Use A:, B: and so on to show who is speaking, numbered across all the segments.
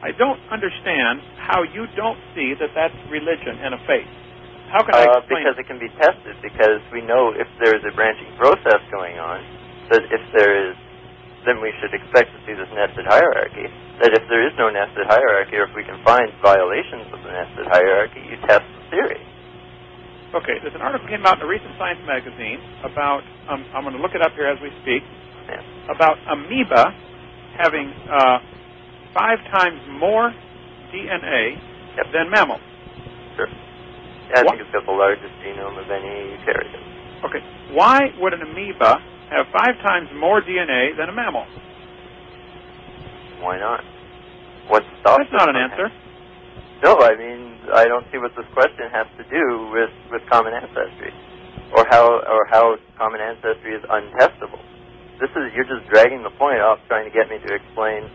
A: I don't understand how you don't see that that's religion and a faith. How can I explain
B: because it can be tested, because we know if there is a branching process going on, that if there is, then we should expect to see this nested hierarchy. That if there is no nested hierarchy, or if we can find violations of the nested hierarchy, you test the theory.
A: Okay, there's an article came out in a recent Science magazine about, I'm going to look it up here as we speak, about amoeba having 5 times more DNA than mammals.
B: Sure. Yeah, I think it's got the largest genome of any eukaryote.
A: Okay. Why would an amoeba have 5 times more DNA than a mammal?
B: Why not? What stops
A: That's not an answer.
B: No, I mean, I don't see what this question has to do with common ancestry, or how common ancestry is untestable. You're just dragging the point off, trying to get me to explain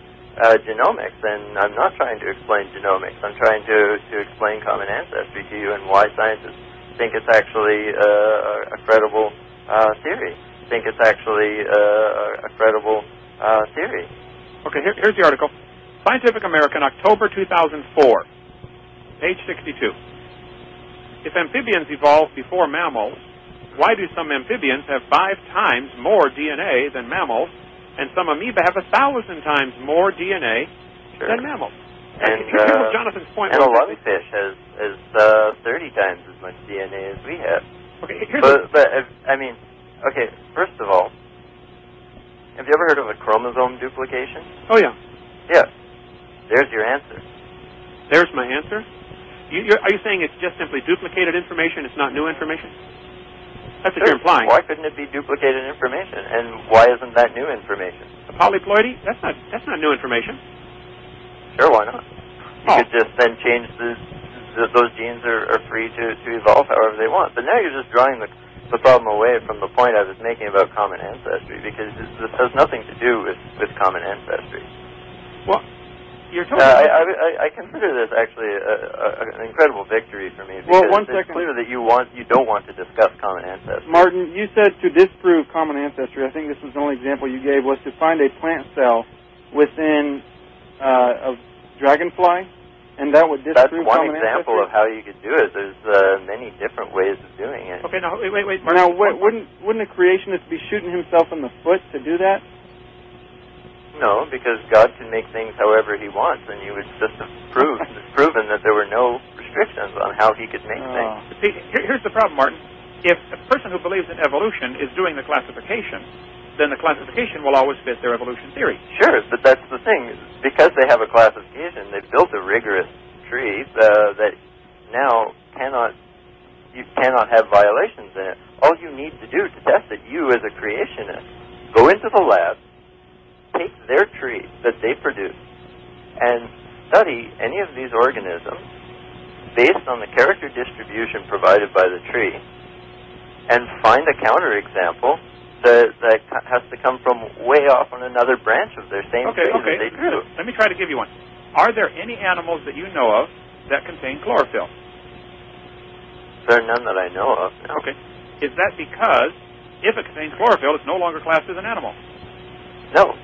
B: genomics, and I'm not trying to explain genomics. I'm trying to explain common ancestry to you and why scientists think it's actually a credible theory. Think it's actually a credible theory.
A: Okay, here's the article. Scientific American, October 2004, page 62. If amphibians evolved before mammals, why do some amphibians have 5 times more DNA than mammals, and some amoeba have 1,000 times more DNA than mammals?
B: And
A: here's Jonathan's point.
B: And a lungfish has 30 times as much DNA as we have.
A: Okay,
B: I mean, okay, first of all, have you ever heard of a chromosome duplication?
A: Oh, yeah.
B: Yeah. There's your answer.
A: There's my answer? Are you saying it's just simply duplicated information, it's not new information? That's what you're implying.
B: Why couldn't it be duplicated information? And why isn't that new information?
A: A polyploidy? That's not new information.
B: Sure, why not? You could just then change those genes are free to evolve however they want. But now you're just drawing the problem away from the point I was making about common ancestry, because this has nothing to do with common ancestry.
A: Well, you're totally
B: I consider this actually an incredible victory for me, because it's clear that you don't want to discuss common ancestry.
C: Martin, you said to disprove common ancestry, I think this was the only example you gave, was to find a plant cell within a dragonfly, and that would disprove common ancestry?
B: That's one example of how you could do it. There's many different ways of doing it.
A: Okay, now, wait, Martin.
C: Now, wouldn't a creationist be shooting himself in the foot to do that?
B: No, because God can make things however He wants, and you would just have proven that there were no restrictions on how He could make things.
A: See, here's the problem, Martin. If a person who believes in evolution is doing the classification, then the classification will always fit their evolution theory.
B: Sure, but that's the thing. Because they have a classification, they've built a rigorous tree that now you cannot have violations in it. All you need to do to test it, you as a creationist, go into the lab, take their tree that they produce, and study any of these organisms based on the character distribution provided by the tree, and find a counterexample that has to come from way off on another branch of their same tree that they do.
A: Let me try to give you one. Are there any animals that you know of that contain chlorophyll?
B: There are none that I know of, no.
A: Okay. Is that because if it contains chlorophyll, it's no longer classed as an animal?
B: No.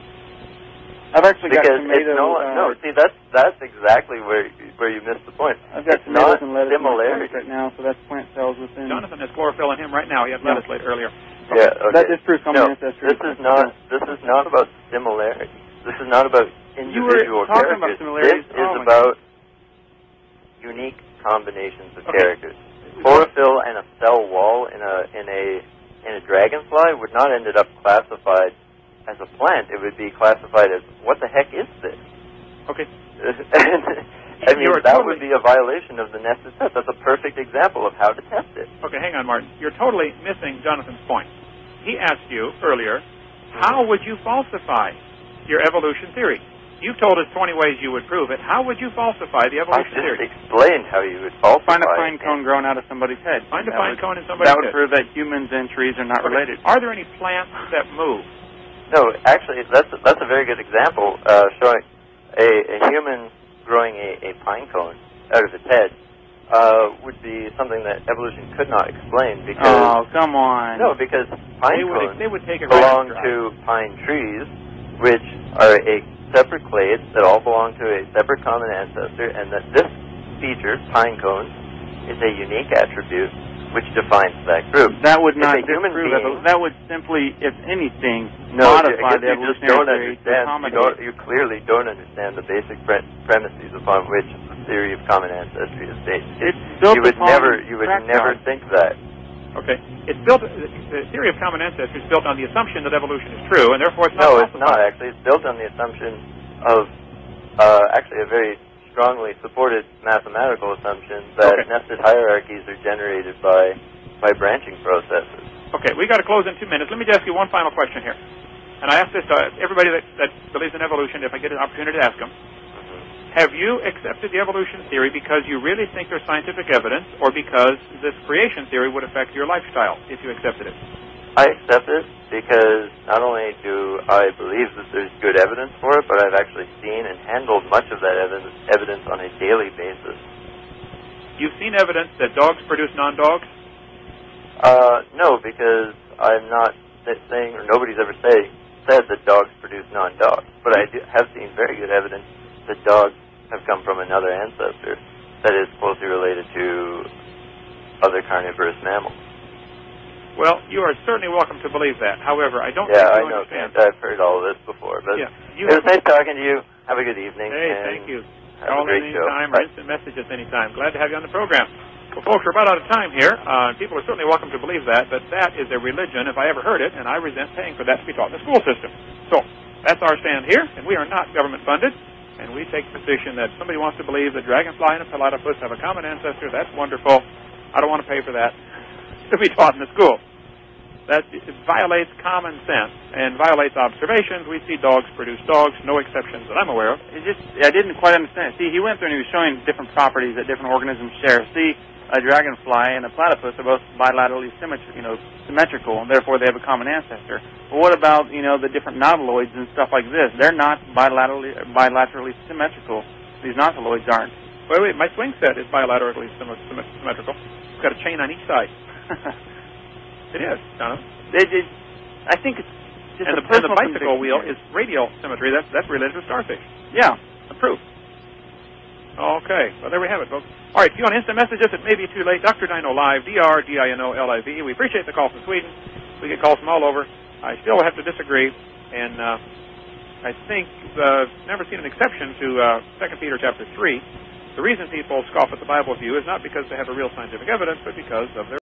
C: I've actually got tomatoes.
B: No, see, that's exactly where you missed the point.
C: I've got tomatoes and lettuce in my plants right now, so that's plant cells within.
A: Jonathan has chlorophyll in him right now. He had lettuce earlier.
B: Okay. Yeah, okay.
C: That disproves common ancestry.
B: This is not about similarity. This is not about individual characters. This is about unique combinations of characters. Chlorophyll and a cell wall in a dragonfly would not end up classified as a plant. It would be classified as, what the heck is this?
A: Okay.
B: I mean, that would be a violation of the nested test. That's a perfect example of how to test it.
A: Okay, hang on, Martin. You're totally missing Jonathan's point. He asked you earlier, how would you falsify your evolution theory? You've told us 20 ways you would prove it. How would you falsify the evolution theory?
B: I just explained how you would falsify.
C: Find a pine cone growing out of somebody's head.
A: Find a pine cone in somebody's head.
C: That would prove that humans and trees are not related.
A: Are there any plants that move?
B: No, actually, that's a very good example showing a human growing a pine cone out of its head would be something that evolution could not explain, because...
C: Oh, come on.
B: No, because pine cones
A: they would take it
B: belong to pine trees, which are a separate clades that all belong to a separate common ancestor, and that this feature, pine cones, is a unique attribute which defines that group.
C: That would not
B: human
C: disprove it. That would simply, if anything,
B: no,
C: modify the
B: you just don't
C: evolutionary theory.
B: understand. You clearly don't understand the basic premises upon which the theory of common ancestry is based. You would never think that.
A: Okay, it's built. The theory of common ancestry is built on the assumption that evolution is true, and therefore it's not.
B: No, it's not actually. It's built on the assumption of actually a very strongly supported mathematical assumption that nested hierarchies are generated by branching processes.
A: Okay, we got to close in 2 minutes. Let me just ask you one final question here, and I ask this to everybody that believes in evolution, if I get an opportunity to ask them. Have you accepted the evolution theory because you really think there's scientific evidence, or because this creation theory would affect your lifestyle if you accepted it?
B: I accept it because not only do I believe that there's good evidence for it, but I've actually seen and handled much of that evidence on a daily basis.
A: You've seen evidence that dogs produce non-dogs?
B: No, because I'm not saying, or nobody's ever said that dogs produce non-dogs. But I have seen very good evidence that dogs have come from another ancestor that is closely related to other carnivorous mammals.
A: Well, you are certainly welcome to believe that. However, I don't
B: think you
A: understand.
B: I've heard all of this before. But it was nice talking to you. Have a good evening.
A: Hey, thank you.
B: Call
A: in anytime or instant message us anytime. Glad to have you on the program. Well, folks, we're about out of time here. People are certainly welcome to believe that, but that is a religion, if I ever heard it, and I resent paying for that to be taught in the school system. So, that's our stand here, and we are not government-funded, and we take the position that somebody wants to believe that dragonfly and a platypus have a common ancestor. That's wonderful. I don't want to pay for that to be taught in the school. That it violates common sense and violates observations. We see dogs produce dogs, no exceptions that I'm aware of.
C: I didn't quite understand. See, he went through and he was showing different properties that different organisms share. See, a dragonfly and a platypus are both bilaterally symmetrical, and therefore they have a common ancestor. But what about, the different nautiloids and stuff like this? They're not bilaterally symmetrical. These nautiloids aren't.
A: Wait, my swing set is bilaterally symmetrical. It's got a chain on each side. It is, Jonathan.
C: I think it's just
A: and the bicycle wheel is radial symmetry. That's related to starfish.
C: Yeah.
A: Approved. Okay. Well, there we have it, folks. All right. If you want to instant message us, it may be too late. Dr. Dino Live, DRDINOLIV. We appreciate the calls from Sweden. We get calls from all over. I still have to disagree, and I think never seen an exception to 2 Peter chapter 3. The reason people scoff at the Bible view is not because they have a real scientific evidence, but because of their